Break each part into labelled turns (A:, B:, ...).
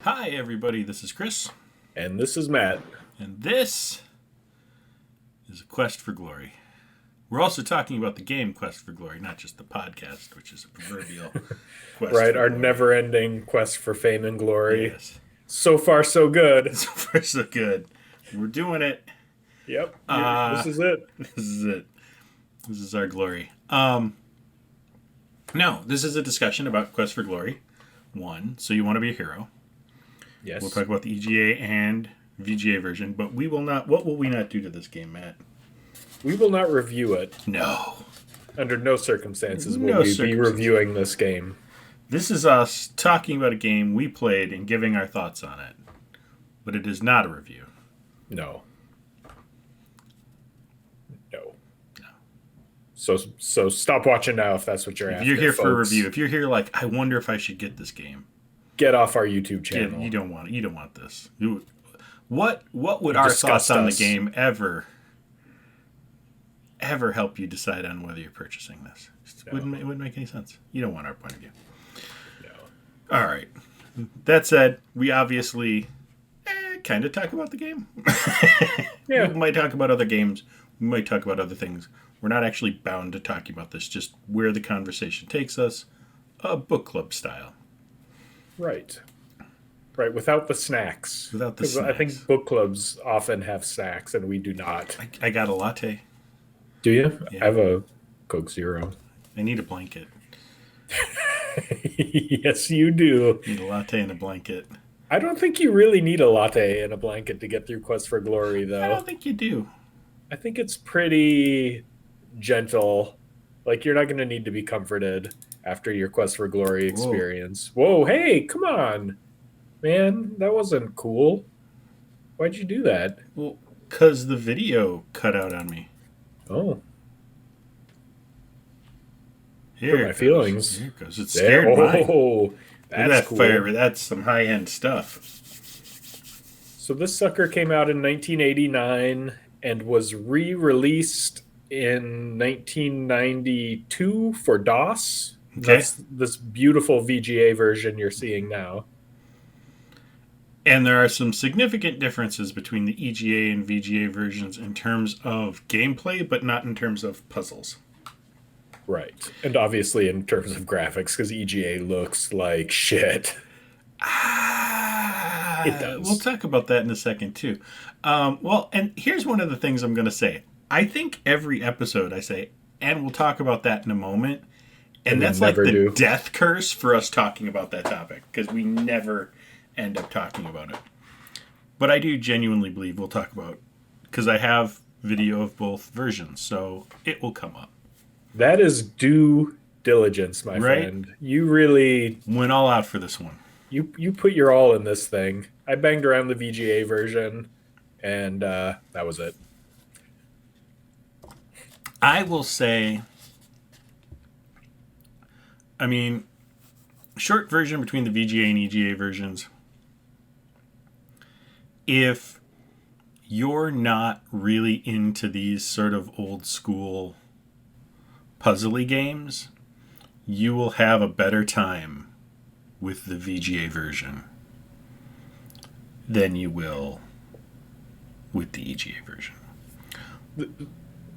A: Hi, everybody. This is Chris.
B: And this is Matt.
A: And this is a Quest for Glory. We're also talking about the game Quest for Glory, not just the podcast, which is a proverbial quest.
B: Right, our never-ending quest for fame and glory.
A: Yes.
B: So far, so good.
A: So far, so good. We're doing it.
B: Yep. This is it.
A: This is it. This is our glory. No, this is a discussion about Quest for Glory 1. So you want to be a hero.
B: Yes.
A: We'll talk about the EGA and VGA version, but we will not. What will we not do to this game, Matt?
B: We will not review it.
A: No.
B: Under no circumstances will we be reviewing this game.
A: This is us talking about a game we played and giving our thoughts on it. But it is not a review.
B: No.
A: No.
B: So stop watching now if that's what you're after.
A: If you're here
B: folks.
A: for a review, if you're here like, I wonder if I should get this game.
B: Get off our YouTube channel.
A: You don't want it. You don't want this. What would our thoughts on the game ever help you decide on whether you're purchasing this? It wouldn't make any sense. You don't want our point of view. No. All right. That said, we obviously kind of talk about the game.
B: Yeah.
A: We might talk about other games. We might talk about other things. We're not actually bound to talking about this, just where the conversation takes us, book club style.
B: Right, without the snacks.
A: Without the snacks.
B: I think book clubs often have snacks, and we do not.
A: I got a latte.
B: Do you?
A: Yeah.
B: I have a Coke Zero.
A: I need a blanket.
B: Yes, you do.
A: Need a latte and a blanket.
B: I don't think you really need a latte and a blanket to get through Quest for Glory, though.
A: I don't think you do.
B: I think it's pretty gentle. Like, you're not going to need to be comforted after your Quest for Glory experience. Whoa, hey, come on. Man, that wasn't cool. Why'd you do that?
A: Well, because the video cut out on me.
B: Oh.
A: Here
B: my feelings.
A: Here it goes. It scared mine.
B: Oh, that's cool.
A: Fire. That's some high-end stuff.
B: So this sucker came out in 1989 and was re-released in 1992 for DOS. Okay. That's this beautiful VGA version you're seeing now.
A: And there are some significant differences between the EGA and VGA versions in terms of gameplay, but not in terms of puzzles.
B: Right. And obviously in terms of graphics, because EGA looks like shit. It does.
A: We'll talk about that in a second, too. And here's one of the things I'm going to say. I think every episode I say, and we'll talk about that in a moment. And that's like the death curse for us talking about that topic, because we never end up talking about it. But I do genuinely believe we'll talk about, because I have video of both versions, so it will come up.
B: That is due diligence, my friend. You really
A: went all out for this one.
B: You put your all in this thing. I banged around the VGA version, and that was it.
A: I will say, short version between the VGA and EGA versions. If you're not really into these sort of old school puzzly games, you will have a better time with the VGA version than you will with the EGA version.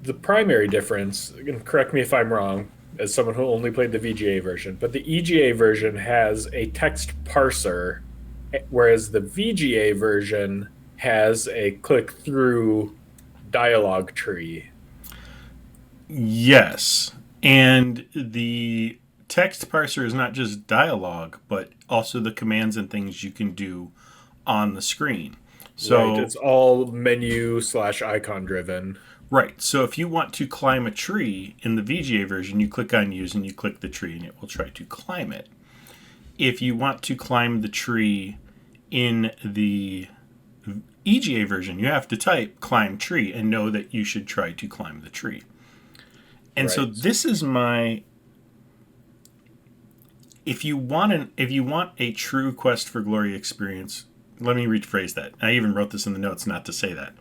B: The primary difference, and correct me if I'm wrong, as someone who only played the VGA version, but the EGA version has a text parser, whereas the VGA version has a click-through dialogue tree.
A: Yes, and the text parser is not just dialogue, but also the commands and things you can do on the screen. So
B: right, it's all menu/icon driven.
A: Right, so if you want to climb a tree in the VGA version, you click on use and you click the tree and it will try to climb it. If you want to climb the tree in the EGA version, you have to type climb tree and know that you should try to climb the tree. And so this is my... If you want a true Quest for Glory experience, let me rephrase that. I even wrote this in the notes not to say that.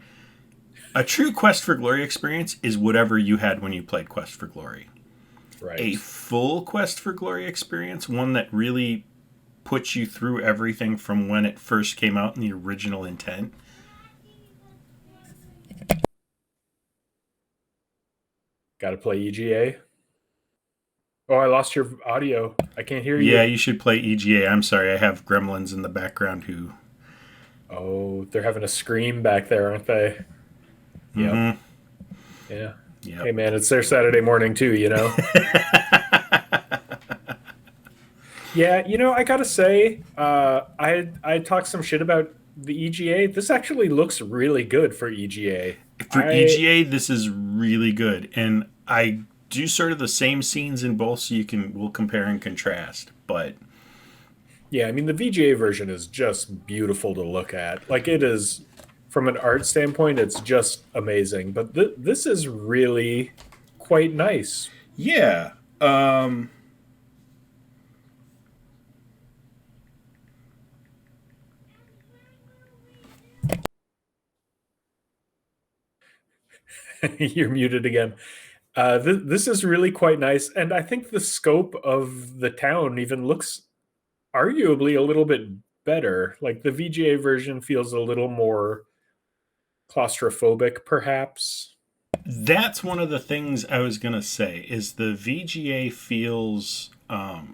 A: A true Quest for Glory experience is whatever you had when you played Quest for Glory.
B: Right.
A: A full Quest for Glory experience, one that really puts you through everything from when it first came out in the original intent.
B: Got to play EGA. Oh, I lost your audio. I can't hear you.
A: Yeah, you should play EGA. I'm sorry, I have gremlins in the background who...
B: Oh, they're having a scream back there, aren't they? Yep.
A: Mm-hmm.
B: Yeah.
A: Yep.
B: Hey, man, it's their Saturday morning, too, you know? Yeah, I gotta say, I talked some shit about the EGA. This actually looks really good for EGA.
A: For EGA, this is really good. And I do sort of the same scenes in both, so we'll compare and contrast. But
B: yeah, I mean, the VGA version is just beautiful to look at. Like, it is, from an art standpoint, it's just amazing. But this is really quite nice.
A: yeah.
B: You're muted again. This is really quite nice. And I think the scope of the town even looks arguably a little bit better. Like, the VGA version feels a little more claustrophobic, perhaps.
A: That's one of the things I was going to say, is the VGA feels a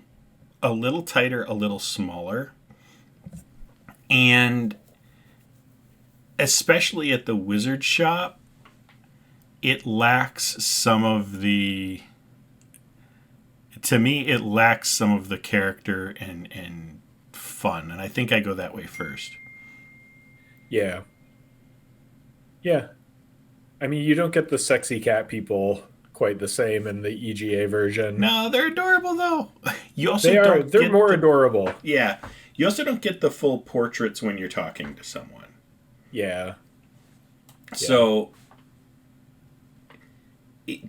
A: little tighter, a little smaller. And especially at the wizard shop, it lacks some of the... To me, it lacks some of the character and fun. And I think I go that way first.
B: Yeah. Yeah. I mean, you don't get the sexy cat people quite the same in the EGA version.
A: No, they're adorable, though. You also
B: they're more adorable.
A: Yeah. You also don't get the full portraits when you're talking to someone.
B: Yeah.
A: So,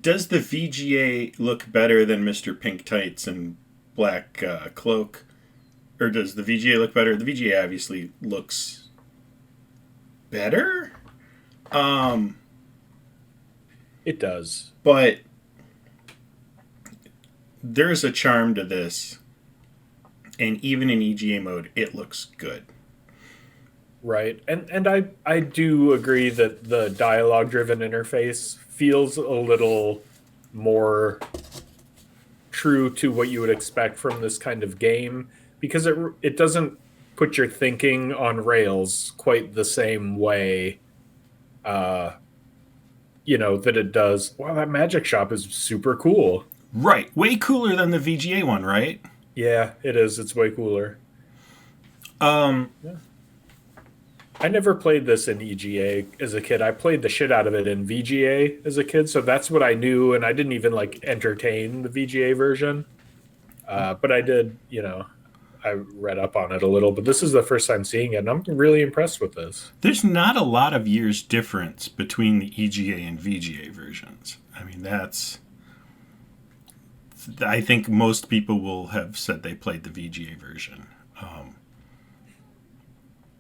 A: does the VGA look better than Mr. Pink Tights and Black Cloak? Or does the VGA look better? The VGA obviously looks better.
B: It does.
A: But there's a charm to this. And even in EGA mode, it looks good.
B: Right. And I do agree that the dialogue driven interface feels a little more true to what you would expect from this kind of game, because it doesn't put your thinking on rails quite the same way that it does. Wow, that magic shop is super cool.
A: Right. Way cooler than the VGA one, right?
B: Yeah, it is. It's way cooler.
A: Yeah.
B: I never played this in EGA as a kid. I played the shit out of it in VGA as a kid, so that's what I knew, and I didn't even entertain the VGA version. But I did, I read up on it a little, but this is the first time seeing it, and I'm really impressed with this.
A: There's not a lot of years difference between the EGA and VGA versions. I mean, I think most people will have said they played the VGA version.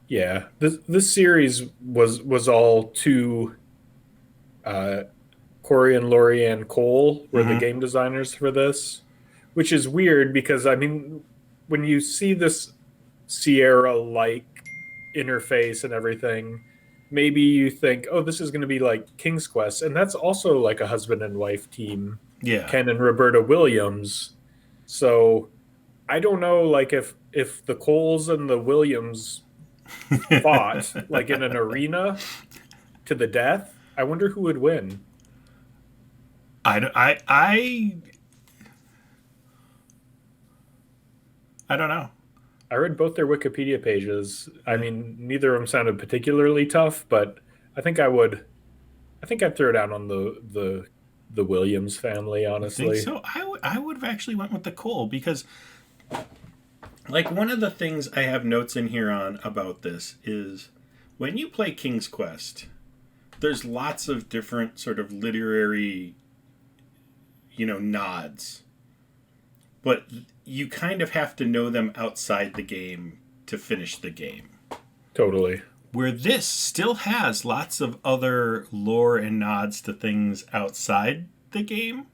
B: Yeah, this series was all to Corey and Lorianne Cole were the game designers for this, which is weird because, I mean, when you see this Sierra-like interface and everything, maybe you think, oh, this is going to be like King's Quest, and that's also like a husband and wife team.
A: Yeah.
B: Ken and Roberta Williams. So I don't know, if the Coles and the Williams fought in an arena to the death, I wonder who would win.
A: I don't know.
B: I read both their Wikipedia pages. I mean, neither of them sounded particularly tough, but I think I'd throw down on the Williams family, honestly.
A: I think so. I would have actually went with the Cole, because one of the things I have notes in here on about this is when you play King's Quest, there's lots of different sort of literary, nods. But you kind of have to know them outside the game to finish the game.
B: Totally.
A: Where this still has lots of other lore and nods to things outside the game.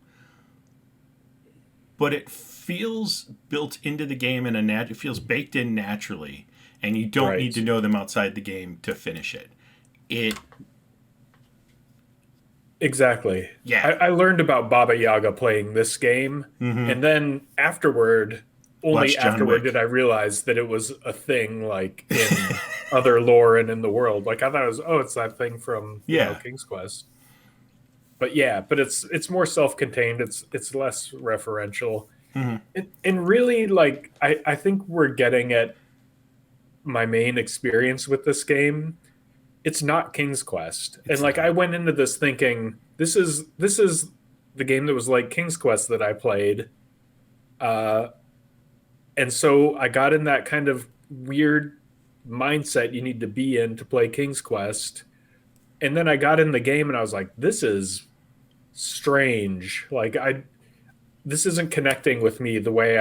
A: but it feels built into the game in it feels baked in naturally, and you don't need to know them outside the game to finish it.
B: Exactly.
A: Yeah.
B: I learned about Baba Yaga playing this game, and then only afterward did I realize that it was a thing like in other lore and in the world. Like I thought it was, it's that thing from King's Quest. But it's more self-contained. It's less referential, and really, like I think we're getting at my main experience with this game. It's not King's Quest. And like I went into this thinking this is the game that was like King's Quest that I played. And so I got in that kind of weird mindset you need to be in to play King's Quest. And then I got in the game and I was like, this is strange. Like this isn't connecting with me the way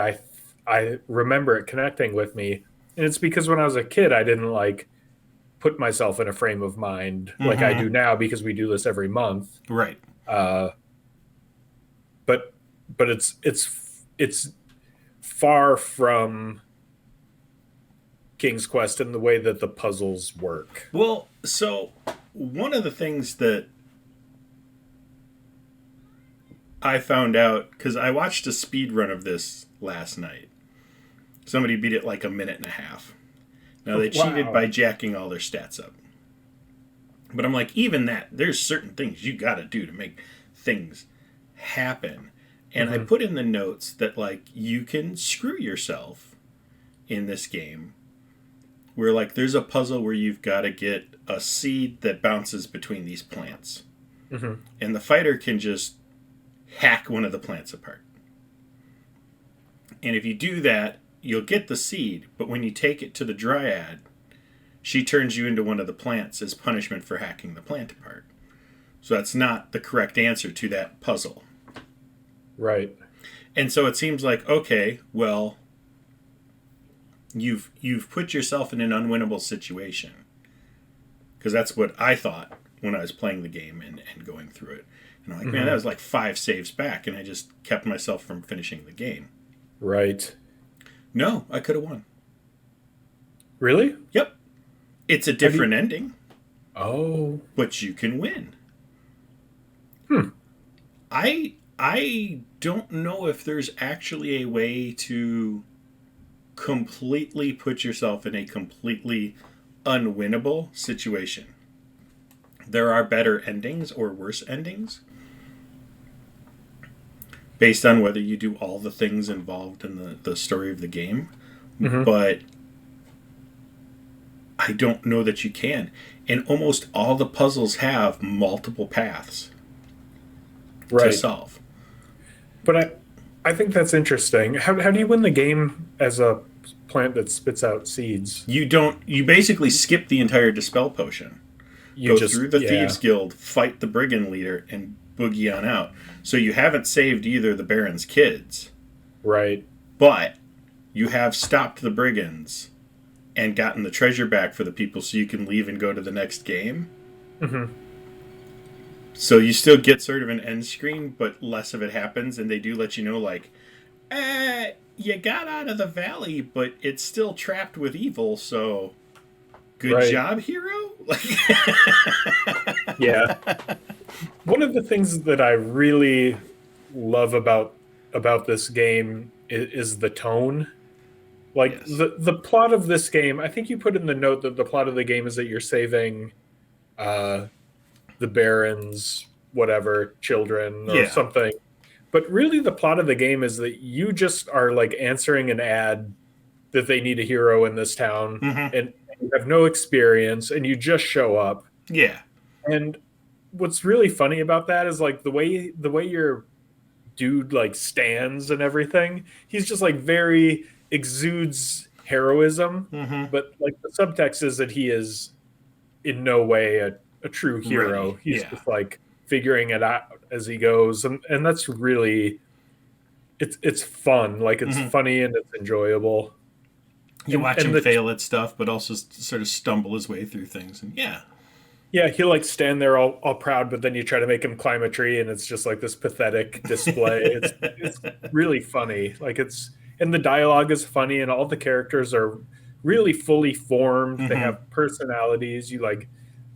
B: I remember it connecting with me. And it's because when I was a kid I didn't like put myself in a frame of mind like I do now because we do this every month.
A: Right.
B: But it's far from King's Quest in the way that the puzzles work.
A: Well, so one of the things that I found out, because I watched a speed run of this last night. Somebody beat it like a minute and a half. Now, they cheated by jacking all their stats up. But I'm like, even that, there's certain things you got to do to make things happen. And I put in the notes that, like, you can screw yourself in this game. Where, like, there's a puzzle where you've got to get a seed that bounces between these plants. And the fighter can just hack one of the plants apart. And if you do that, you'll get the seed, but when you take it to the dryad, she turns you into one of the plants as punishment for hacking the plant apart. So that's not the correct answer to that puzzle.
B: Right.
A: And so it seems like, okay, well, you've put yourself in an unwinnable situation. Because that's what I thought when I was playing the game and going through it. And I'm like, man, that was like 5 saves back, and I just kept myself from finishing the game.
B: Right.
A: No, I could have won.
B: Really?
A: Yep. It's a different ending.
B: Oh.
A: But you can win. I don't know if there's actually a way to completely put yourself in a completely unwinnable situation. There are better endings or worse endings based on whether you do all the things involved in the story of the game. But I don't know that you can. And almost all the puzzles have multiple paths to solve.
B: But I think that's interesting. How do you win the game as a plant that spits out seeds?
A: You basically skip the entire Dispel potion. Go through the Thieves Guild, fight the Brigand leader, and boogie on out. So you haven't saved either the Baron's kids.
B: Right.
A: But you have stopped the Brigands and gotten the treasure back for the people so you can leave and go to the next game. So you still get sort of an end screen, but less of it happens, and they do let you know, like, you got out of the valley, but it's still trapped with evil, so good job, hero?
B: Yeah. One of the things that I really love about this game is the tone. Like, the plot of this game, I think you put in the note that the plot of the game is that you're saving the Baron's children or something. But really the plot of the game is that you just are like answering an ad that they need a hero in this town and you have no experience and you just show up.
A: Yeah.
B: And what's really funny about that is like the way your dude like stands and everything, he's just like very exudes heroism. But like the subtext is that he is in no way a true hero. He's just like figuring it out as he goes, and that's really it's fun. Like it's funny and it's enjoyable.
A: You watch him fail at stuff, but also sort of stumble his way through things, and
B: Yeah, he'll like stand there all proud, but then you try to make him climb a tree, and it's just like this pathetic display. It's really funny. Like it's and the dialogue is funny, and all the characters are really fully formed. They
A: Hmm.
B: have personalities. You like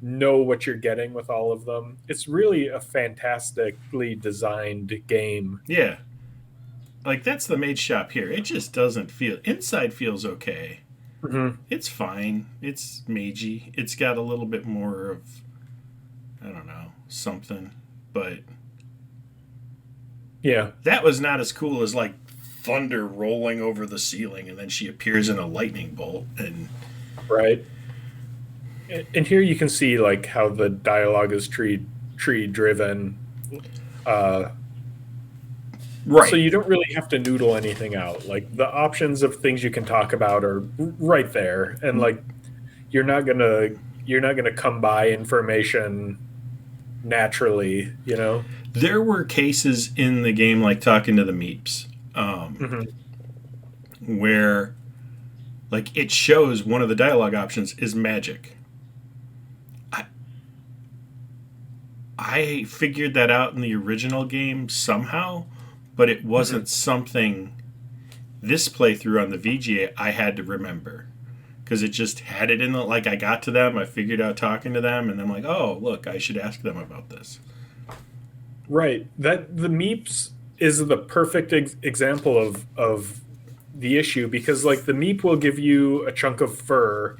B: know what you're getting with all of them. It's really a fantastically designed game.
A: Yeah. Like that's the mage shop here. It just doesn't feel inside feels okay.
B: Hmm.
A: It's fine. It's magey. It's got a little bit more of I don't know, something. But
B: Yeah,
A: that was not as cool as like thunder rolling over the ceiling and then she appears in a lightning bolt and
B: right. And here you can see like how the dialogue is tree driven. Uh, So
A: right.
B: you don't really have to noodle anything out. Like the options of things you can talk about are right there, and like you're not gonna you're not gonna come by information naturally. You know.
A: There were cases in the game like talking to the meeps
B: Hmm.
A: where like it shows one of the dialogue options is magic. I, I figured that out in the original game somehow, but it
B: Hmm.
A: wasn't something this playthrough on the VGA I had to remember because it just had it in the like I got to them, I figured out talking to them, and I'm like, oh look, I should ask them about this.
B: Right. That the Meeps is the perfect example of the issue because like the Meep will give you a chunk of fur,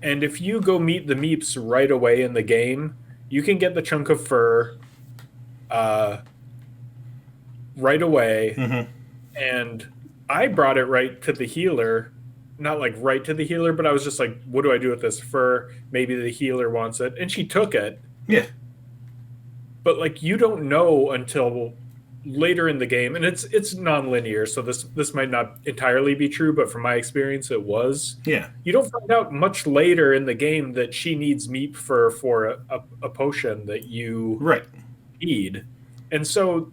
B: and if you go meet the Meeps right away in the game, you can get the chunk of fur uh, right away.
A: Mm-hmm.
B: And I brought it right to the healer, not like right to the healer, but I was just like, what do I do with this fur? Maybe the healer wants it. And she took it.
A: Yeah.
B: But like you don't know until later in the game, and it's non-linear, so this might not entirely be true, but from my experience it was.
A: Yeah.
B: You don't find out much later in the game that she needs meat for a potion that you
A: Right.
B: need. And so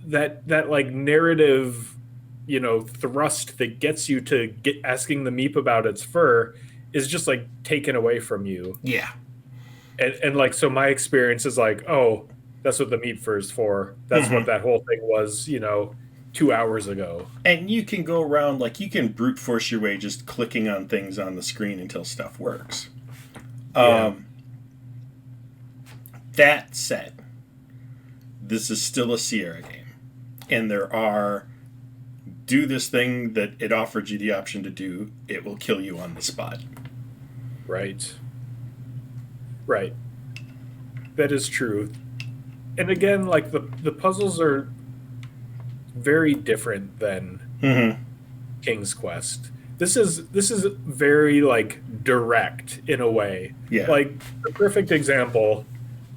B: that like narrative, thrust that gets you to get asking the meep about its fur is just like taken away from you.
A: Yeah.
B: And like so my experience is like, oh, that's what the meep fur is for. That's what
A: Mm-hmm.
B: that whole thing was, 2 hours ago.
A: And you can go around like you can brute force your way just clicking on things on the screen until stuff works.
B: Yeah.
A: Um, that said, this is still a Sierra game, and there are do this thing that it offered you the option to do. It will kill you on the spot.
B: Right. Right. That is true. And again, like the puzzles are very different than
A: Mm-hmm.
B: King's Quest. This is very like direct in a way.
A: Yeah.
B: Like the perfect example,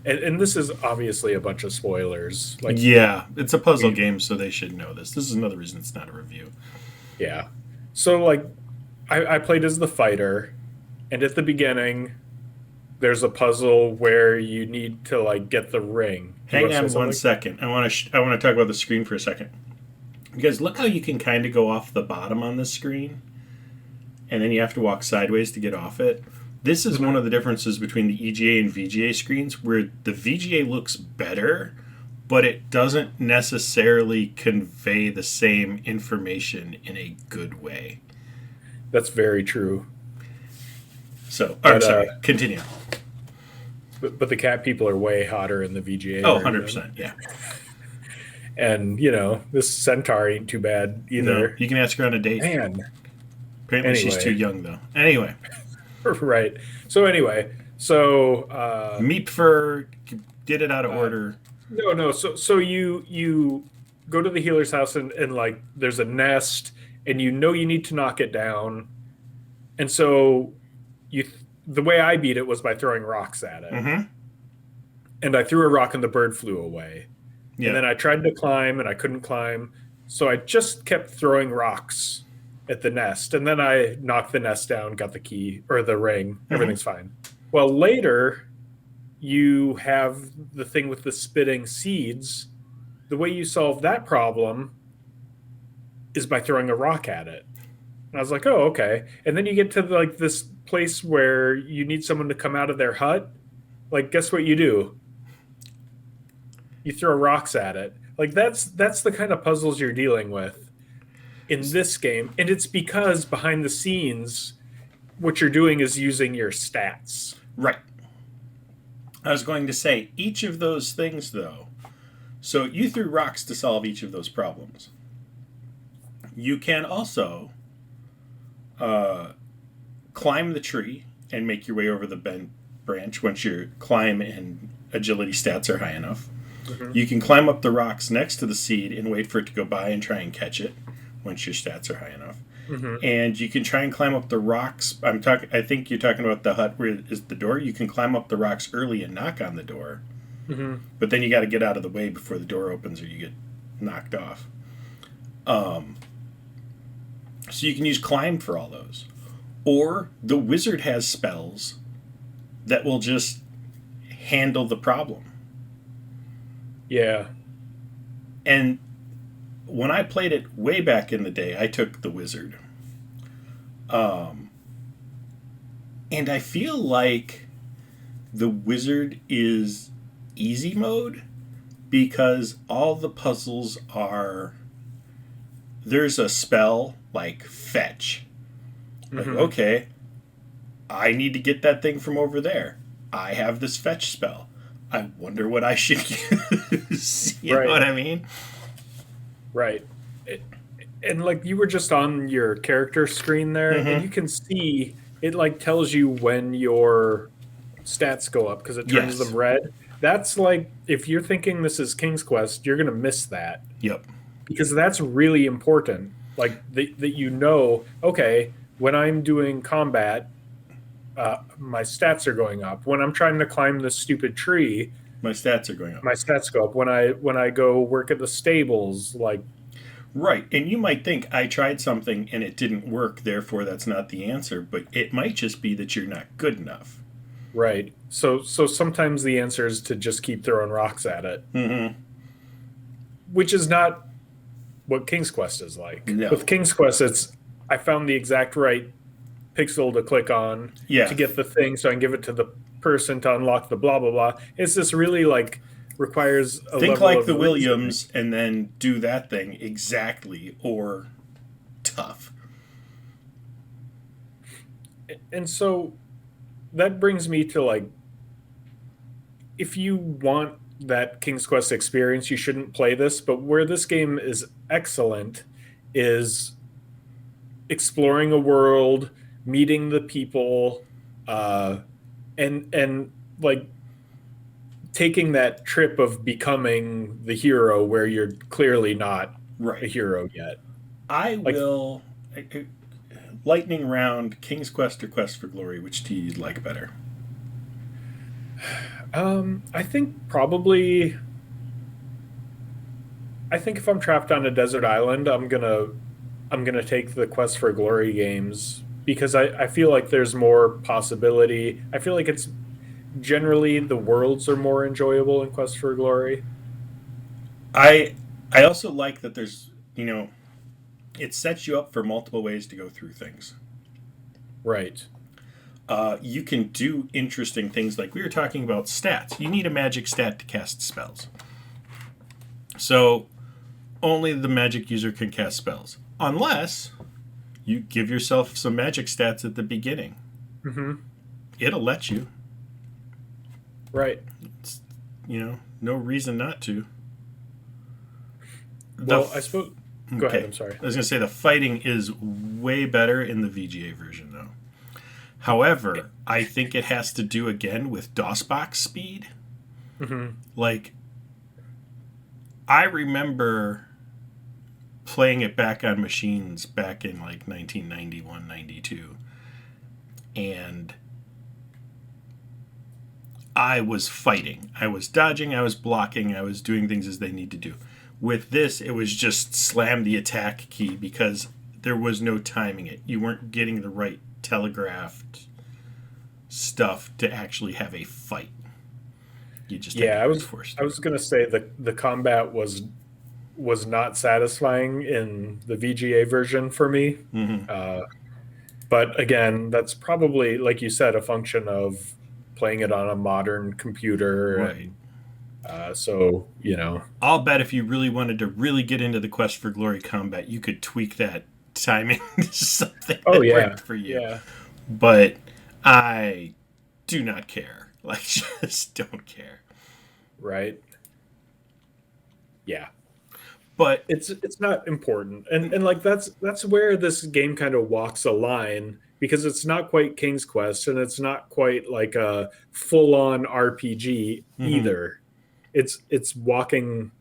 B: and this is obviously a bunch of spoilers. Like
A: Yeah, it's a puzzle
B: we,
A: game, so they should know this. This is another reason it's not a review.
B: yeah. So like I played as the fighter, and at the beginning there's a puzzle where you need to like get the ring. You
A: Hang
B: want to say
A: on one
B: something?
A: second. I want to talk about the screen for a second. Because look how you can kind of go off the bottom on this screen, and then you have to walk sideways to get off it. This is one
B: Mhm.
A: of the differences between the EGA and VGA screens, where the VGA looks better, but it doesn't necessarily convey the same information in a good way.
B: That's very true.
A: So, I'm
B: But
A: sorry, continue.
B: but the cat people are way hotter in the VGA
A: Oh,
B: version.
A: 100%, yeah.
B: And this centaur ain't too bad
A: No,
B: either.
A: you can ask her on a date.
B: Man.
A: Apparently, she's too
B: Anyway,
A: young, though. Anyway,
B: right. So anyway, so
A: Meep Fur did it out of
B: uh,
A: order.
B: no. So you go to the healer's house, and like there's a nest, and you need to knock it down. And so you the way I beat it was by throwing rocks at it.
A: Mm-hmm.
B: And I threw a rock and the bird flew away. And
A: Yeah.
B: then I tried to climb and I couldn't climb. So I just kept throwing rocks at the nest. And then I knocked the nest down, got the key or the ring.
A: Mm-hmm.
B: Everything's fine. Well, later you have the thing with the spitting seeds. The way you solve that problem is by throwing a rock at it. And I was like, oh, okay. And then you get to like this place where you need someone to come out of their hut. Like, guess what you do? You throw rocks at it. Like that's the kind of puzzles you're dealing with in this game. And it's because behind the scenes, what you're doing is using your stats.
A: Right. I was going to say, each of those things, though. So you threw rocks to solve each of those problems. You can also climb the tree and make your way over the bent branch once your climb and agility stats are high enough. Mm-hmm. You can climb up the rocks next to the seed and wait for it to go by and try and catch it once your stats are high enough. Mm-hmm. And you can try and climb up the rocks. I think you're talking about the hut where is the door. You can climb up the rocks early and knock on the door. Mm-hmm. But then you got to get out of the way before the door opens or you get knocked off. So you can use climb for all those. Or the wizard has spells that will just handle the problem.
B: Yeah.
A: And when I played it way back in the day, I took the wizard. And I feel like the wizard is easy mode because all the puzzles are... There's a spell like fetch. Like, okay, I need to get that thing from over there. I have this fetch spell. I wonder what I should use. You know what I mean?
B: Right. And like you were just on your character screen there, and you can see it like tells you when your stats go up because it turns them red. That's like, if you're thinking this is King's Quest, you're going to miss that.
A: Yep.
B: Because that's really important. Like that you know, okay, when I'm doing combat, my stats are going up. When I'm trying to climb this stupid tree,
A: my stats are going up.
B: My stats go up. When I go work at the stables, like...
A: Right, and you might think I tried something and it didn't work, therefore that's not the answer, but it might just be that you're not good enough.
B: Right. So sometimes the answer is to just keep throwing rocks at it. Mm-hmm. Which is not what King's Quest is like. No. With King's Quest, it's I found the exact right pixel to click on to get the thing so I can give it to the person to unlock the blah, blah, blah. It's just really like requires a
A: think like the Williams and then do that thing exactly or tough.
B: And so that brings me to like, if you want that King's Quest experience, you shouldn't play this. But where this game is excellent is exploring a world, meeting the people, and like taking that trip of becoming the hero where you're clearly not a hero yet.
A: I will lightning round King's Quest or Quest for Glory. Which do you like better?
B: I think probably. I think if I'm trapped on a desert island, I'm gonna take the Quest for Glory games because I feel like there's more possibility. I feel like it's generally the worlds are more enjoyable in Quest for Glory.
A: I also like that there's it sets you up for multiple ways to go through things.
B: Right.
A: You can do interesting things like we were talking about stats. You need a magic stat to cast spells. So only the magic user can cast spells. Unless you give yourself some magic stats at the beginning. Mm-hmm. It'll let you.
B: Right.
A: It's, no reason not to.
B: Well, I suppose... Go ahead, I'm sorry.
A: I was going to say the fighting is way better in the VGA version, though. However, I think it has to do, again, with DOSBox speed. Mm-hmm. Like, I remember playing it back on machines back in, like, 1991, 92. And I was fighting. I was dodging, I was blocking, I was doing things as they need to do. With this, it was just slam the attack key because there was no timing it. You weren't getting the right telegraphed stuff to actually have a fight. You just
B: I was going to say the combat was was not satisfying in the VGA version for me. But again, that's probably, like you said, a function of playing it on a modern computer.
A: Right.
B: And so,
A: I'll bet if you really wanted to really get into the Quest for Glory combat, you could tweak that timing to something
B: oh,
A: that
B: yeah.
A: worked for you.
B: Yeah.
A: But I do not care. Like, just don't care.
B: Right. Yeah.
A: But
B: it's not important. And like that's where this game kind of walks a line, because it's not quite King's Quest and it's not quite like a full-on RPG either. It's walking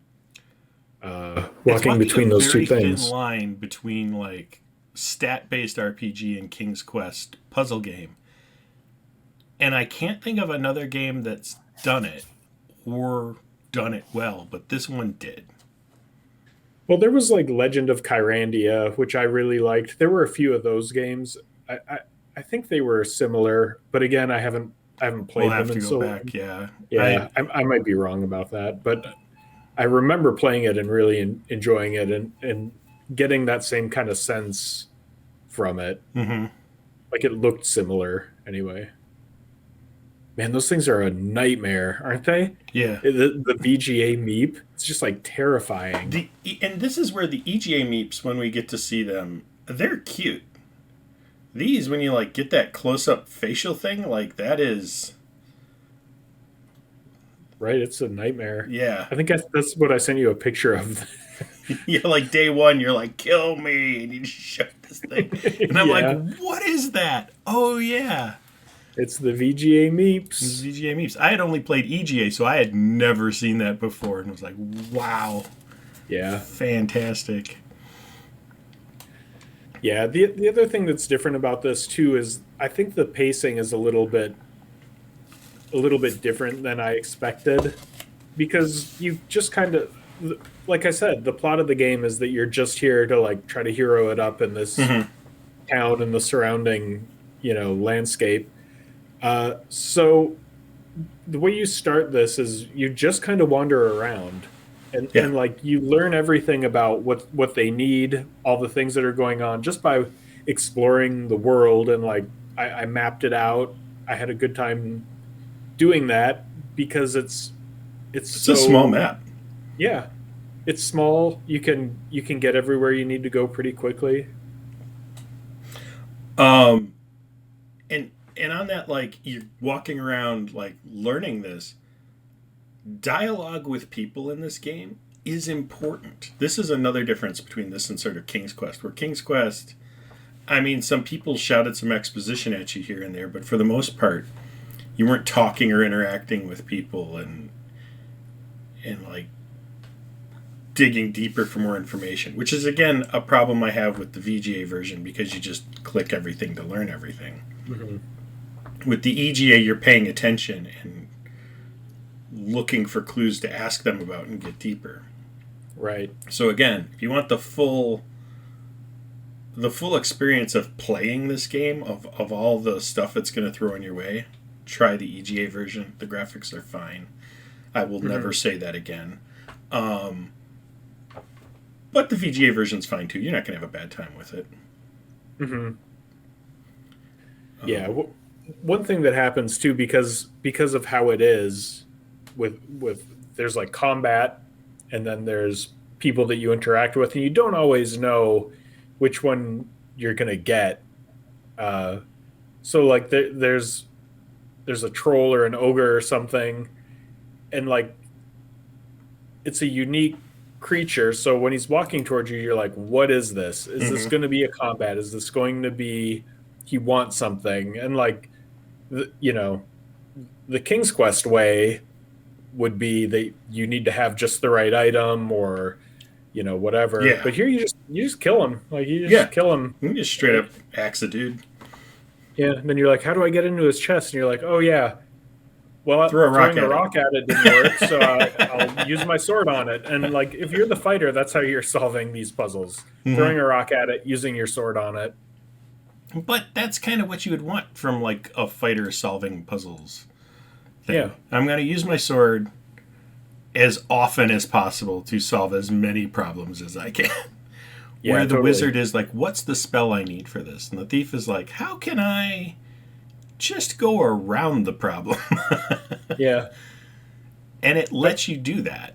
B: between those two
A: things. Very thin
B: things.
A: line between like stat-based RPG and King's Quest puzzle game. And I can't think of another game that's done it or done it well, but this one did.
B: Well, there was like Legend of Kyrandia, which I really liked. There were a few of those games. I think they were similar, but again, I haven't played them in so long.
A: Yeah.
B: I might be wrong about that, but I remember playing it and really enjoying it and getting that same kind of sense from it. Like it looked similar anyway. Man, those things are a nightmare, aren't they?
A: Yeah.
B: The VGA meep, it's just like terrifying.
A: And this is where the EGA meeps, when we get to see them, they're cute. These, when you like get that close-up facial thing, like that is...
B: Right, it's a nightmare.
A: Yeah.
B: I think that's what I sent you a picture of.
A: Yeah, like day one, you're like, kill me, and you just shove this thing. And I'm like, what is that? Oh, yeah.
B: It's the VGA meeps.
A: It's VGA meeps. I had only played EGA, so I had never seen that before, and was like, wow.
B: Yeah.
A: Fantastic.
B: Yeah, the other thing that's different about this too is I think the pacing is a little bit different than I expected, because you just kind of, like I said, the plot of the game is that you're just here to like try to hero it up in this town and the surrounding, landscape. So the way you start this is you just kind of wander around and like you learn everything about what they need, all the things that are going on just by exploring the world. And like I mapped it out. I had a good time doing that because it's so,
A: a small map.
B: Yeah, it's small. You can get everywhere you need to go pretty quickly.
A: And on that, like, you're walking around, like, learning this, dialogue with people in this game is important. This is another difference between this and sort of King's Quest, where King's Quest, I mean, some people shouted some exposition at you here and there, but for the most part, you weren't talking or interacting with people and like, digging deeper for more information, which is, again, a problem I have with the VGA version, because you just click everything to learn everything. With the EGA, you're paying attention and looking for clues to ask them about and get deeper.
B: Right.
A: So again, if you want the full experience of playing this game, of all the stuff it's going to throw in your way, try the EGA version. The graphics are fine. I will never say that again. But the VGA version's fine too. You're not going to have a bad time with it.
B: Yeah. One thing that happens too, because of how it is, with there's like combat, and then there's people that you interact with, and you don't always know which one you're gonna get. So like there's a troll or an ogre or something, and like it's a unique creature. So when he's walking towards you, you're like, what is this? Is this going to be a combat? Is this going to be he wants something? And like, the King's Quest way would be that you need to have just the right item, or whatever.
A: Yeah.
B: But here you just kill him. Like you just kill him.
A: You can just straight up axe a dude.
B: Yeah. And then you're like, how do I get into his chest? And you're like, oh yeah, well,
A: throwing
B: a rock at it didn't work, so I'll use my sword on it. And like, if you're the fighter, that's how you're solving these puzzles: throwing a rock at it, using your sword on it.
A: But that's kind of what you would want from like a fighter solving puzzles thing.
B: Yeah.
A: I'm going to use my sword. as often as possible to solve as many problems as I can.
B: Yeah,
A: Where the
B: totally.
A: wizard is like, what's the spell I need for this? And the thief is like, how can I just go around the problem?
B: Yeah.
A: And it lets you do that.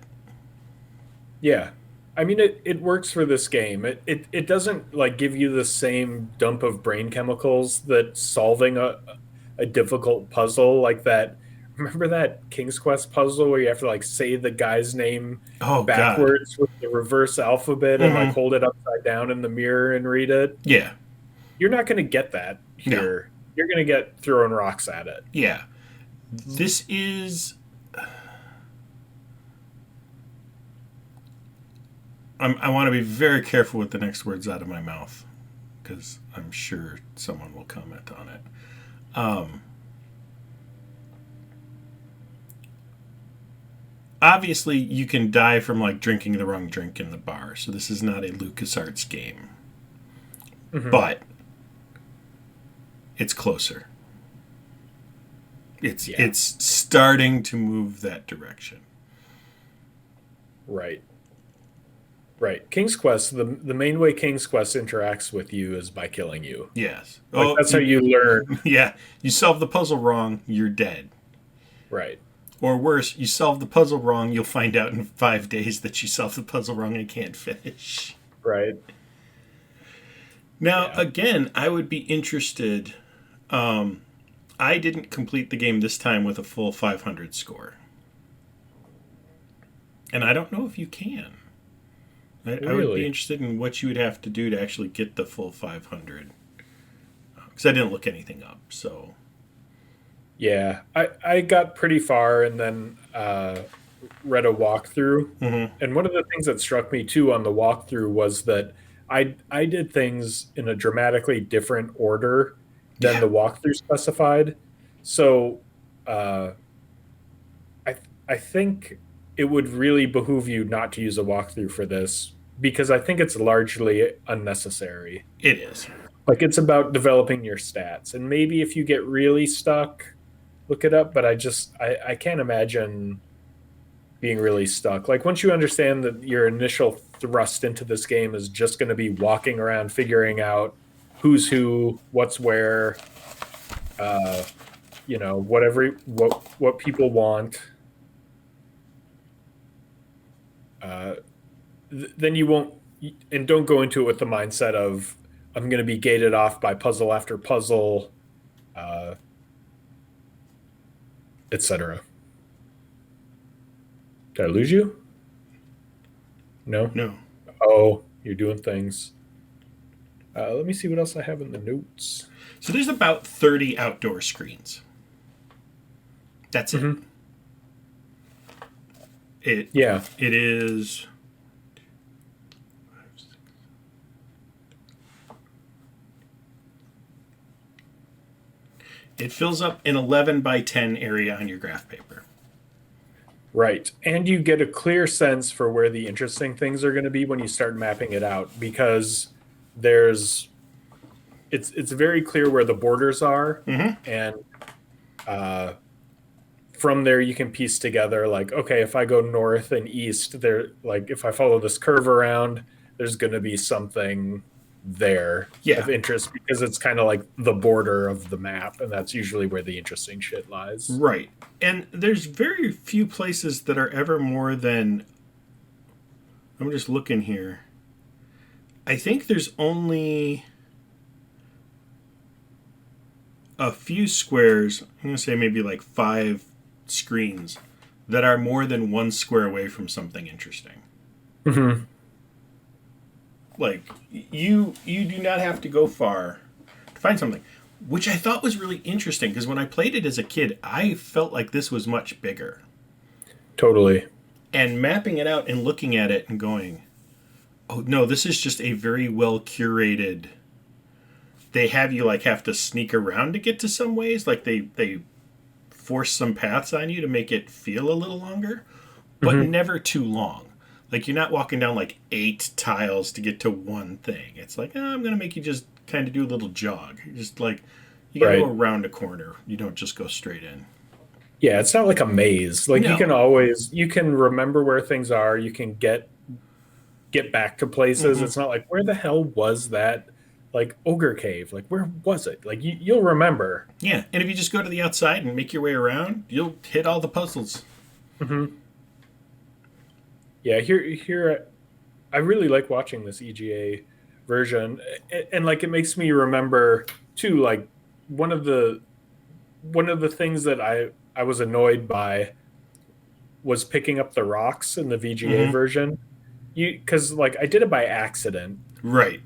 B: Yeah. I mean, it works for this game. It doesn't like give you the same dump of brain chemicals that solving a difficult puzzle like that. Remember that King's Quest puzzle where you have to like say the guy's name
A: Oh, God.
B: backwards with the reverse alphabet and like
A: Mm-hmm.
B: hold it upside down in the mirror and read it?
A: Yeah.
B: You're not going to get that
A: No.
B: here. You're going to get throwing rocks at it.
A: Yeah. This is. I want to be very careful with the next words out of my mouth because I'm sure someone will comment on it. Obviously, you can die from like drinking the wrong drink in the bar, so this is not a LucasArts game,
B: Mm-hmm.
A: but it's closer. It's starting to move that direction.
B: Right. Right. King's Quest, the main way King's Quest interacts with you is by killing you.
A: Yes.
B: Like that's how you learn.
A: Yeah. You solve the puzzle wrong, you're dead.
B: Right.
A: Or worse, you solve the puzzle wrong, you'll find out in 5 days that you solved the puzzle wrong and can't finish.
B: Right.
A: Now, again, I would be interested. I didn't complete the game this time with a full 500 score. And I don't know if you can. I would be interested in what you would have to do to actually get the full 500. Because I didn't look anything up, so...
B: Yeah, I got pretty far and then read a walkthrough.
A: Mm-hmm.
B: And one of the things that struck me too on the walkthrough was that I did things in a dramatically different order than the walkthrough specified. So I think it would really behoove you not to use a walkthrough for this because I think it's largely unnecessary.
A: It is.
B: Like it's about developing your stats, and maybe if you get really stuck, look it up. But I can't imagine being really stuck. Like once you understand that your initial thrust into this game is just going to be walking around, figuring out who's who, what's where, what people want. Then you won't, and don't go into it with the mindset of I'm going to be gated off by puzzle after puzzle, etc. Did I lose you? No.
A: No.
B: Oh, you're doing things. Let me see what else I have in the notes.
A: So there's about 30 outdoor screens. That's it. It is. It fills up an 11 by 10 area on your graph paper.
B: Right. And you get a clear sense for where the interesting things are going to be when you start mapping it out because it's very clear where the borders are.
A: Mm-hmm.
B: And from there you can piece together like, okay, if I go north and east there, like if I follow this curve around, there's going to be something there of interest because it's kind of like the border of the map, and that's usually where the interesting shit lies.
A: Right. And there's very few places that are ever more than, I'm just looking here, I think there's only a few squares, I'm going to say maybe like 5 screens, that are more than 1 square away from something interesting.
B: Mm-hmm.
A: Like, you do not have to go far to find something, which I thought was really interesting because when I played it as a kid, I felt like this was much bigger.
B: Totally.
A: And mapping it out and looking at it and going, oh no, this is just a very well curated. They have you like have to sneak around to get to some ways, like they force some paths on you to make it feel a little longer, but never too long. Like, you're not walking down, like, 8 tiles to get to one thing. It's like, I'm going to make you just kind of do a little jog. Just, like, you got to go around a corner. You don't just go straight in.
B: Yeah, it's not like a maze. Like
A: No.
B: you can remember where things are. You can get back to places.
A: Hmm.
B: It's not like where the hell was that like ogre cave? Like where was it? Like you'll remember.
A: Yeah, and if you just go to the outside and make your way around, you'll hit all the puzzles.
B: Hmm. Yeah, here I really like watching this EGA version, and like it makes me remember too. Like one of the one of the things that I was annoyed by was picking up the rocks in the VGA
A: Hmm.
B: version. You because like I did it by accident.
A: Right.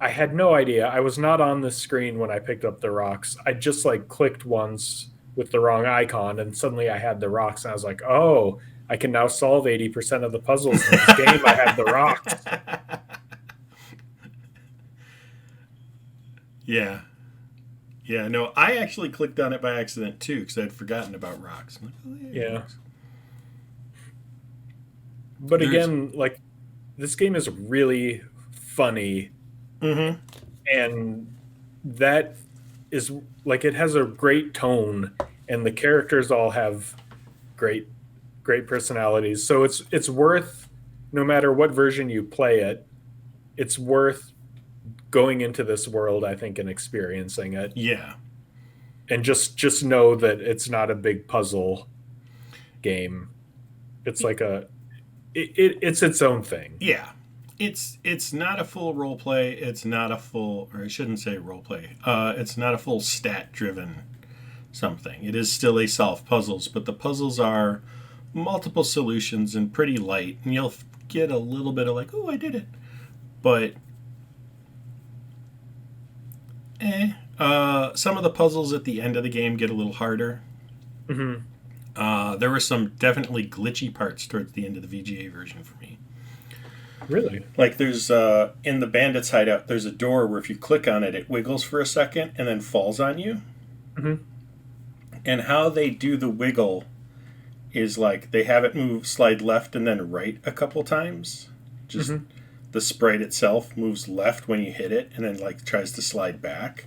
B: I had no idea. I was not on the screen when I picked up the rocks. I just like clicked once with the wrong icon, and suddenly I had the rocks, and I was like, "Oh, I can now solve 80% of the puzzles in this game. I have the rocks."
A: Yeah. Yeah, no, I actually clicked on it by accident too because I'd forgotten about rocks. I'm like, oh, yeah,
B: Yeah,
A: rocks.
B: but
A: There's.
B: again, like this game is really funny,
A: Hmm.
B: and that is like it has a great tone, and the characters all have great great personalities. So it's worth no matter what version you play it, it's worth going into this world, I think, and experiencing it.
A: Yeah.
B: And just know that it's not a big puzzle game. It's like it's its own thing.
A: Yeah. It's not a full role play. It's not a full, or I shouldn't say role play. It's not a full stat driven something. It is still a solve puzzles, but the puzzles are multiple solutions and pretty light, and you'll get a little bit of like, oh, I did it, but some of the puzzles at the end of the game get a little harder.
B: Hmm.
A: There were some definitely glitchy parts towards the end of the VGA version for me.
B: Really?
A: Like there's in the bandits hideout, there's a door where if you click on it, it wiggles for a second and then falls on you.
B: Hmm.
A: And how they do the wiggle is like they have it move slide left and then right a couple times. Just
B: Hmm.
A: the sprite itself moves left when you hit it and then like tries to slide back.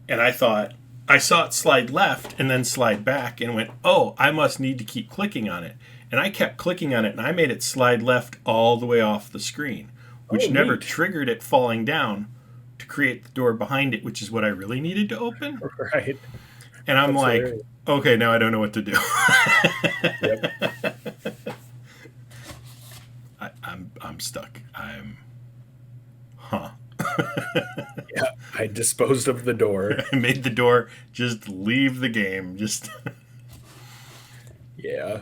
A: And I thought I saw it slide left and then slide back and went, "Oh, I must need to keep clicking on it." And I kept clicking on it and I made it slide left all the way off the screen,
B: Oh,
A: which never
B: neat.
A: triggered it falling down to create the door behind it, which is what I really needed to open.
B: Right.
A: And I'm
B: That's
A: like,
B: hilarious.
A: okay, now I don't know what to do.
B: Yep.
A: I'm stuck. Huh.
B: Yeah. I disposed of the door.
A: I made the door just leave the game. Just
B: Yeah.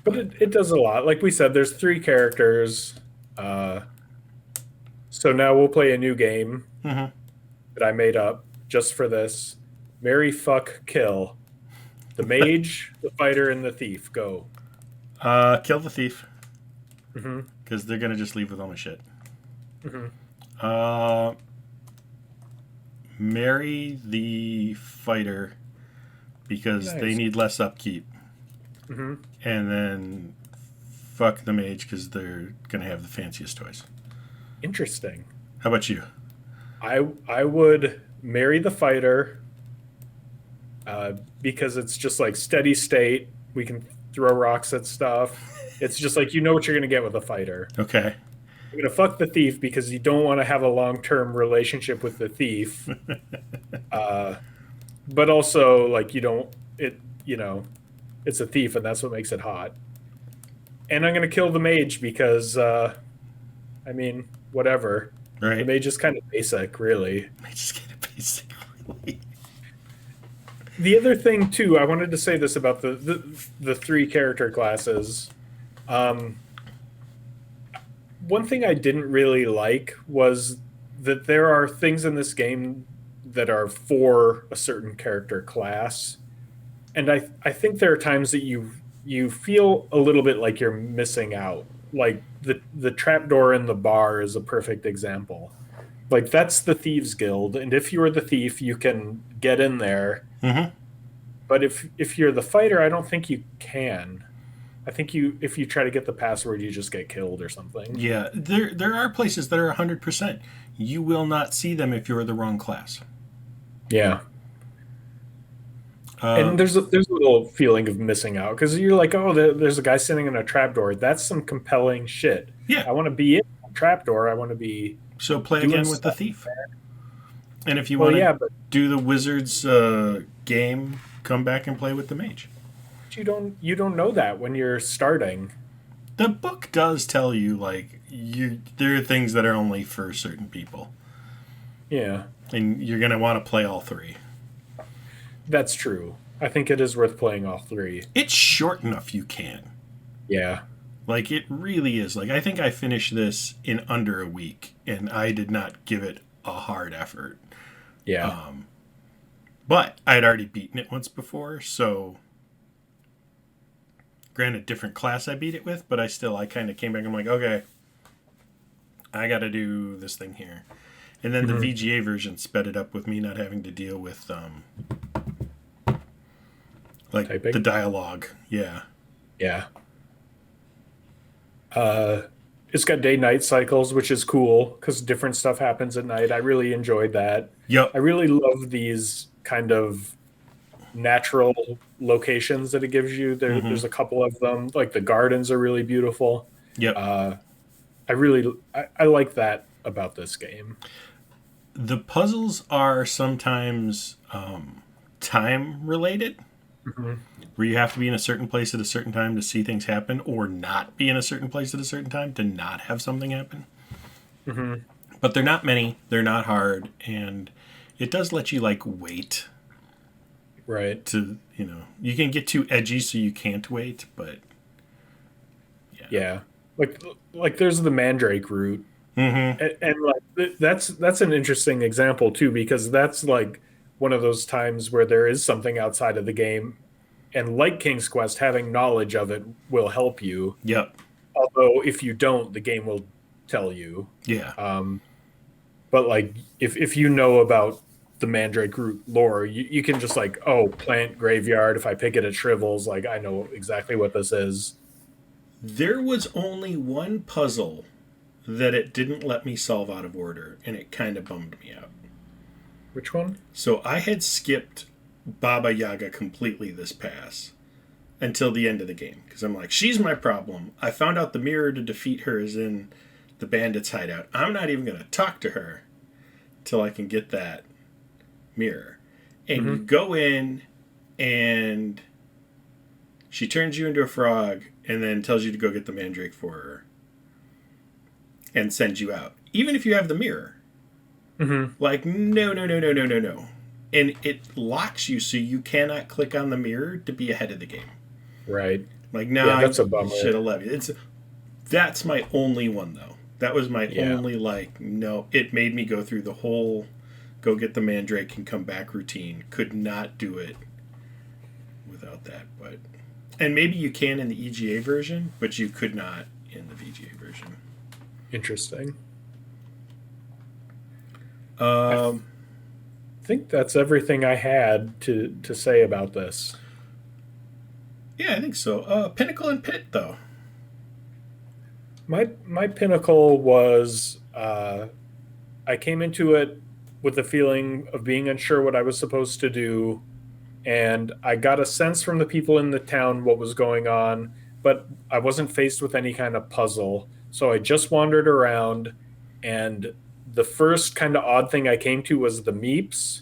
B: But
A: but
B: it does a lot. Like we said, there's three characters. Uh, so now we'll play a new game
A: mhm.
B: that I made up just for this. Marry, fuck, kill. The mage, the fighter, and the thief. Go.
A: Kill the thief
B: Hmm.
A: because they're gonna just leave with all my shit.
B: Hmm.
A: Uh, marry the fighter because they
B: Nice.
A: need less upkeep,
B: Hmm.
A: and then fuck the mage because they're gonna have the fanciest toys.
B: Interesting.
A: How about you?
B: I would marry the fighter because it's just like steady state. We can throw rocks at stuff. It's just like you know what you're gonna get with a fighter.
A: Okay.
B: I'm gonna fuck the thief because you don't want to have a long term relationship with the thief. Uh, but also like you don't it you know it's a thief and that's what makes it hot. And I'm gonna kill the mage because I mean whatever. The
A: Right.
B: mage is kind of basic, really.
A: I just get a basically.
B: The other thing too, I wanted to say this about the three character classes. Um, one thing I didn't really like was that there are things in this game that are for a certain character class, and I think there are times that you feel a little bit like you're missing out. Like the trapdoor in the bar is a perfect example. Like that's the thieves guild, and if you're the thief, you can get in there.
A: Hmm.
B: But if you're the fighter, I don't think you can. I think you if you try to get the password, you just get killed or something.
A: Yeah, there are places that are 100%. You will not see them if you're the wrong class.
B: Yeah. And there's a little feeling of missing out because you're like, oh, there's a guy sitting in a trapdoor. That's some compelling shit.
A: Yeah.
B: I want to be in a trapdoor. I want to be
A: So play
B: doing
A: again with the
B: stuff.
A: thief. And if you
B: Well,
A: want to
B: yeah, but
A: do the wizard's game, come back and play with the mage.
B: you don't know that when you're starting.
A: The book does tell you like there are things that are only for certain people,
B: Yeah,
A: and you're gonna want to play all three.
B: that's true. I think it is worth playing all three.
A: It's short enough you can.
B: Yeah.
A: Like it really is. Like I think I finished this in under a week, and I did not give it a hard effort.
B: Yeah.
A: But I had already beaten it once before, so granted different class I beat it with, but I kind of came back. I'm like, okay, I got to do this thing here, and then the VGA version sped it up with me not having to deal with like
B: Typing?
A: the dialogue. Yeah.
B: Yeah. It's got day-night cycles, which is cool because different stuff happens at night. I really enjoyed that.
A: Yep.
B: I really love these kind of natural locations that it gives you. There's a couple of them. Like the gardens are really beautiful.
A: Yep.
B: I like that about this game.
A: The puzzles are sometimes time related, where you have to be in a certain place at a certain time to see things happen, or not be in a certain place at a certain time to not have something happen. But they're not many, they're not hard, and it does let you like wait.
B: Right.
A: To you can get too edgy, so you can't wait, but
B: yeah. Like there's the Mandrake route, and like that's an interesting example too, because that's like one of those times where there is something outside of the game, and like King's Quest, having knowledge of it will help you.
A: Yep.
B: Although if you don't, the game will tell you.
A: Yeah.
B: But like if you know about the Mandrake root lore, you can just like, oh, plant graveyard. If I pick it at Shrivels, like I know exactly what this is.
A: There was only one puzzle that it didn't let me solve out of order, and it kind of bummed me out.
B: Which one?
A: So I had skipped Baba Yaga completely this pass until the end of the game because I'm like, she's my problem. I found out the mirror to defeat her is in the bandits' hideout. I'm not even going to talk to her till I can get that mirror. And you go in, and she turns you into a frog and then tells you to go get the mandrake for her and sends you out. Even if you have the mirror. Like, no. And it locks you so you cannot click on the mirror to be ahead of the game.
B: Right.
A: Like, no,
B: yeah, that's a bummer.
A: Should have left you. That's my only one, though. That was my only, like, no. It made me go through the whole go get the mandrake and come back routine. Could not do it without that. And maybe you can in the EGA version, but you could not in the VGA version.
B: Interesting.
A: I
B: think that's everything I had to say about this.
A: Yeah, I think so. Pinnacle and Pit, though.
B: My pinnacle was I came into it with the feeling of being unsure what I was supposed to do, and I got a sense from the people in the town what was going on, but I wasn't faced with any kind of puzzle. So I just wandered around, and the first kind of odd thing I came to was the meeps,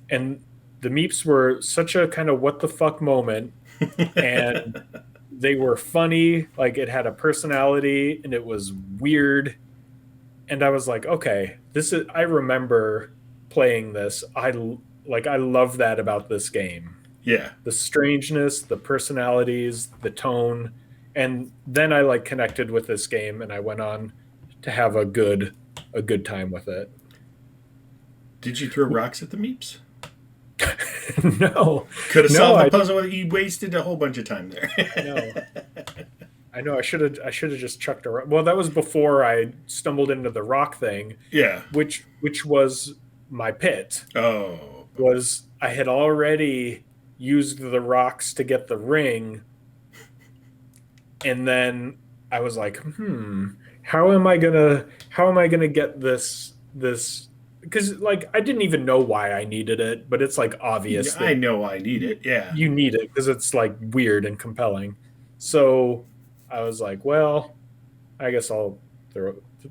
B: and the meeps were such a kind of what the fuck moment, and they were funny, like it had a personality, and it was weird. And I was like, okay, I remember playing this. I love that about this game.
A: Yeah.
B: The strangeness, the personalities, the tone. And then I like connected with this game, and I went on to have a good time with it.
A: Did you throw rocks at the meeps?
B: No.
A: Could have solved the puzzle. You wasted a whole bunch of time there.
B: No. I know. I should have just chucked a rock. Well, that was before I stumbled into the rock thing.
A: Yeah.
B: Which was my pit.
A: Oh.
B: Was I had already used the rocks to get the ring, and then I was like, how am I gonna get this because like I didn't even know why I needed it, but it's like obvious
A: I
B: that
A: know I need it. Yeah.
B: you need it because it's like weird and compelling. So I was like, well, I guess I'll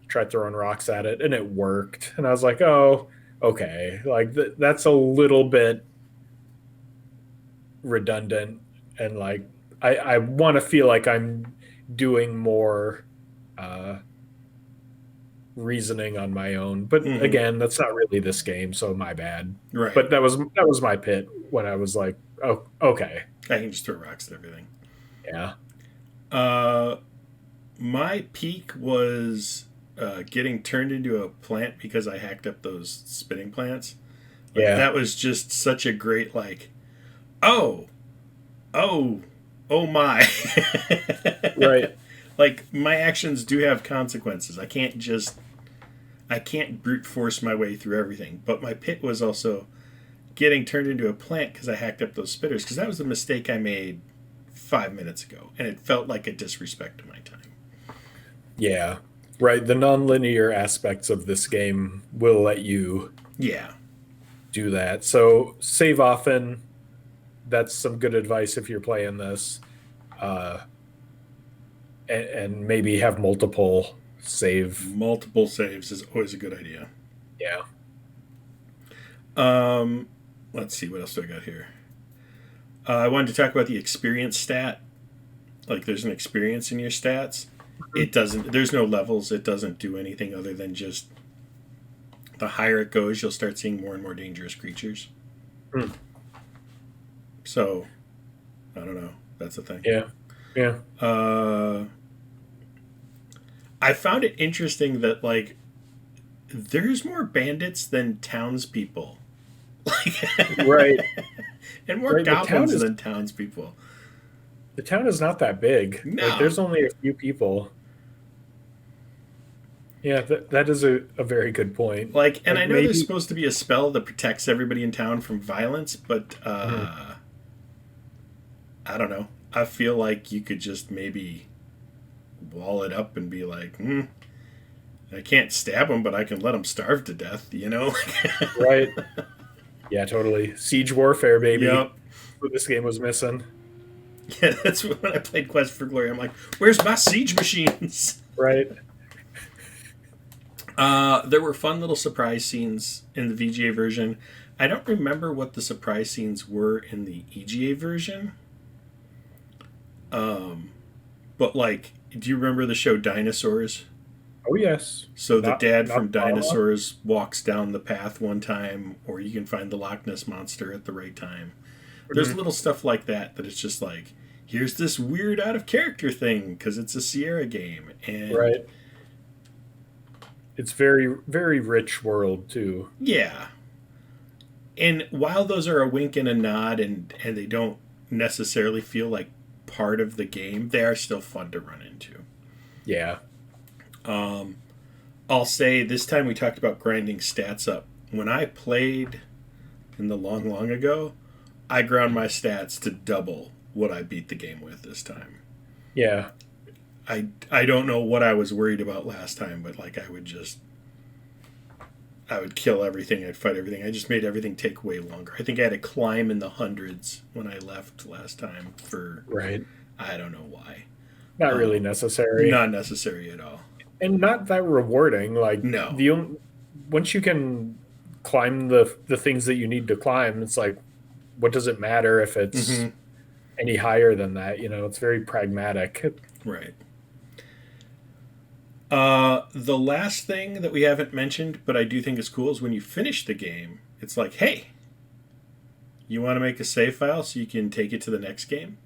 B: try throwing rocks at it, and it worked. And I was like, oh, okay, like that's a little bit redundant, and like I want to feel like I'm doing more uh, reasoning on my own. But
A: Hmm.
B: again, that's not really this game, so my bad.
A: Right.
B: But that was my pit when I was like, oh, okay,
A: I can just throw rocks at everything.
B: yeah,
A: Uh, my peak was getting turned into a plant because I hacked up those spinning plants. Like
B: yeah,
A: that was just such a great like, oh, oh, oh my.
B: right,
A: Like my actions do have consequences. I can't brute force my way through everything. But my pit was also getting turned into a plant because I hacked up those spitters because that was a mistake I made 5 minutes ago, and it felt like a disrespect to my time.
B: yeah, right. The nonlinear aspects of this game will let you
A: Yeah.
B: do that. So save often. That's some good advice if you're playing this, uh, and maybe have multiple save.
A: Multiple saves is always a good idea.
B: Yeah,
A: Um, let's see what else do I got here. I wanted to talk about the experience stat. Like, there's an experience in your stats. It doesn't. There's no levels. It doesn't do anything other than just the higher it goes, you'll start seeing more and more dangerous creatures.
B: mm.
A: So, I don't know. That's the thing.
B: Yeah, yeah,
A: Uh, I found it interesting that like there's more bandits than townspeople. Like,
B: right,
A: and more
B: right.
A: goblins than townspeople.
B: The town is not that big. Like,
A: No.
B: there's only a few people. Yeah, that is a very good point.
A: Like, and
B: Like
A: I know there's
B: maybe,
A: supposed to be a spell that protects everybody in town from violence, but
B: mhm,
A: I don't know. I feel like you could just maybe wall it up and be like, I can't stab them, but I can let them starve to death, you know?
B: right. Yeah, totally. Siege warfare, baby.
A: Yep.
B: What this game was missing.
A: Yeah, that's when I played Quest for Glory. I'm like, where's my siege machines?
B: Right.
A: There were fun little surprise scenes in the VGA version. I don't remember what the surprise scenes were in the EGA version. But like, do you remember the show Dinosaurs?
B: Oh yes.
A: So the dad
B: Not
A: from
B: drama.
A: Dinosaurs walks down the path one time, or you can find the Loch Ness monster at the right time. There's
B: Mhm.
A: little stuff like that that it's just like, here's this weird out of character thing because it's a Sierra game, and
B: Right. It's very very rich world too.
A: yeah. And while those are a wink and a nod, and they don't necessarily feel like part of the game, they are still fun to run into.
B: Yeah.
A: Um, I'll say this time we talked about grinding stats up. When I played in the long, long ago, I ground my stats to double what I beat the game with this time.
B: Yeah.
A: I don't know what I was worried about last time, but like I would kill everything, I'd fight everything. I just made everything take way longer. I think I had to climb in the hundreds when I left last time for
B: Right.
A: I don't know why.
B: Not really necessary.
A: Not necessary at all.
B: And not that rewarding. Like
A: No.
B: once you can climb the things that you need to climb, it's like, what does it matter if it's
A: Hmm.
B: any higher than that? You know, it's very pragmatic.
A: Right. The last thing that we haven't mentioned, but I do think is cool, is when you finish the game, it's like, hey, you want to make a save file so you can take it to the next game?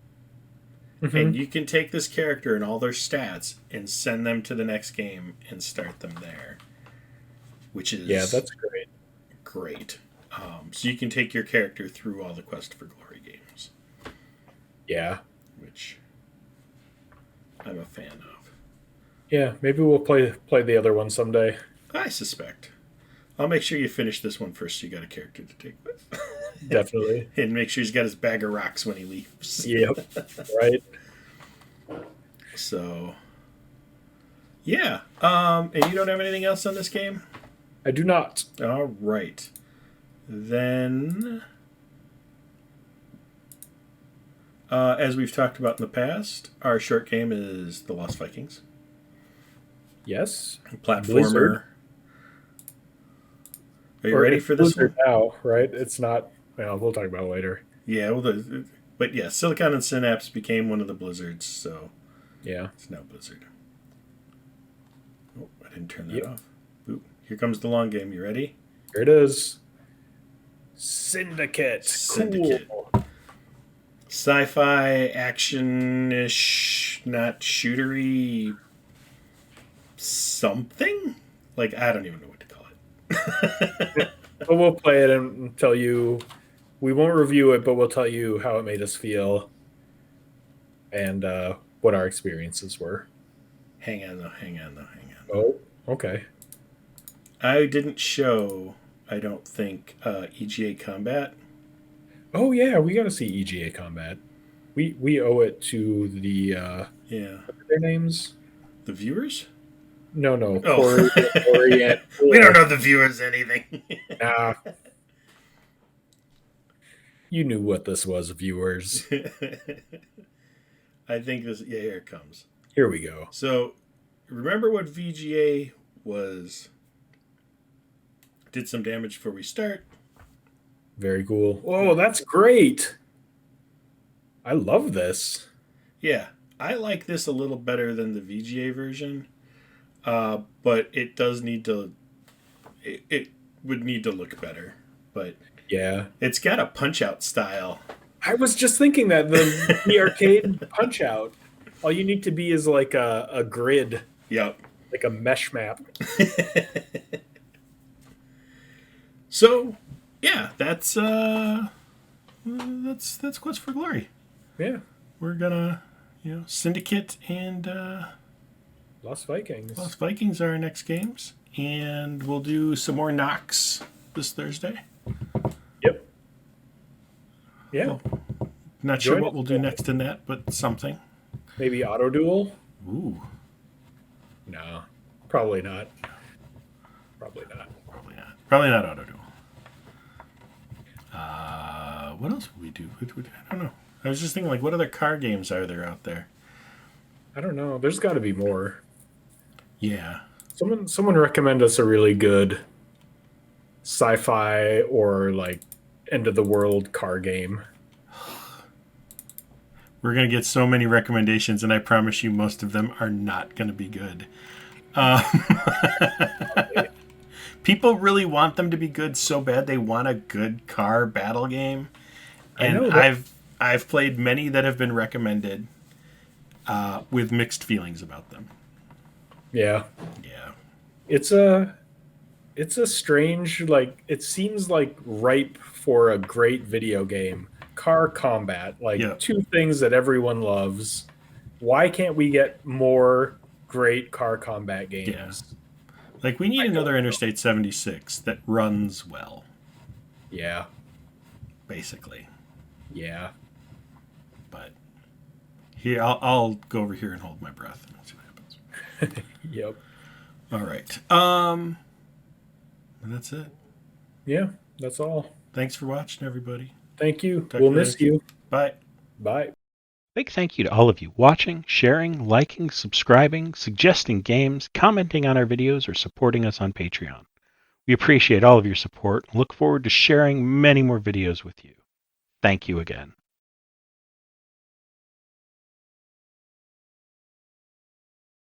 A: And
B: Hmm.
A: you can take this character and all their stats and send them to the next game and start them there, which
B: Yeah,
A: is
B: that's great.
A: great. So you can take your character through all the Quest for Glory games,
B: Yeah.
A: which I'm a fan of.
B: Yeah, maybe we'll play the other one someday.
A: I suspect. I'll make sure you finish this one first so you got a character to take with.
B: Definitely.
A: And make sure he's got his bag of rocks when he leaves.
B: Yep. Right.
A: So, yeah. And you don't have anything else on this game?
B: I do not.
A: All right. Then, as we've talked about in the past, our short game is the Lost Vikings.
B: Yes.
A: Platformer.
B: Blizzard.
A: Are you ready for this
B: Blizzard
A: one?
B: now, right? It's not. Well, we'll talk about it later.
A: Yeah, well, but yeah, Silicon and Synapse became one of the Blizzards, so
B: yeah,
A: it's now Blizzard. Oh, I didn't turn that off. Ooh, here comes the long game. You ready?
B: Here it is. Syndicate.
A: Cool. Sci-fi, action-ish, not shootery something? Like, I don't even know what to call it.
B: But we'll play it and tell you. We won't review it, but we'll tell you how it made us feel and what our experiences were.
A: Hang on.
B: Oh, okay.
A: I didn't show, I don't think, EGA Combat.
B: Oh, yeah, we got to see EGA Combat. We owe it to the...
A: yeah.
B: What are their names?
A: The viewers?
B: No.
A: Oh.
B: Corey and
A: we don't know the viewers anything.
B: Nah. You knew what this was, viewers.
A: I think this... Yeah, here it comes.
B: Here we go.
A: So, remember what VGA was... Did some damage before we start.
B: Very cool. Oh, that's great. I love this.
A: Yeah, I like this a little better than the VGA version. But it does need to... It would need to look better. But...
B: Yeah.
A: It's got a Punch-Out style.
B: I was just thinking that the arcade Punch-Out, all you need to be is like a grid.
A: Yep.
B: Like a mesh map.
A: So, yeah, that's Quest for Glory.
B: Yeah.
A: We're gonna, Syndicate and
B: Lost Vikings.
A: Lost Vikings are our next games, and we'll do some more knocks this Thursday.
B: Yep. Yeah.
A: Well, not sure what we'll do next in that, but something.
B: Maybe Auto Duel?
A: Ooh.
B: No. Probably not.
A: Probably not Auto Duel. What else would we do? I don't know. I was just thinking, like, what other car games are there out there?
B: I don't know. There's got to be more.
A: Yeah.
B: Someone recommend us a really good sci-fi or like end of the world car game.
A: We're going to get so many recommendations, and I promise you most of them are not going to be good. People really want them to be good so bad they want a good car battle game. And I've played many that have been recommended with mixed feelings about them.
B: Yeah.
A: Yeah.
B: It's a strange, like, it seems like ripe for a great video game. Car combat, like two things that everyone loves. Why can't we get more great car combat games?
A: Yeah. Like, we need another Interstate 76 that runs well.
B: Yeah.
A: Basically.
B: Yeah.
A: But here, I'll go over here and hold my breath and see what happens.
B: Yep.
A: All right. And that's it.
B: Yeah, that's all.
A: Thanks for watching, everybody.
B: Thank you. We'll miss you.
A: Bye.
B: Bye.
C: Big thank you to all of you watching, sharing, liking, subscribing, suggesting games, commenting on our videos, or supporting us on Patreon. We appreciate all of your support and look forward to sharing many more videos with you. Thank you again.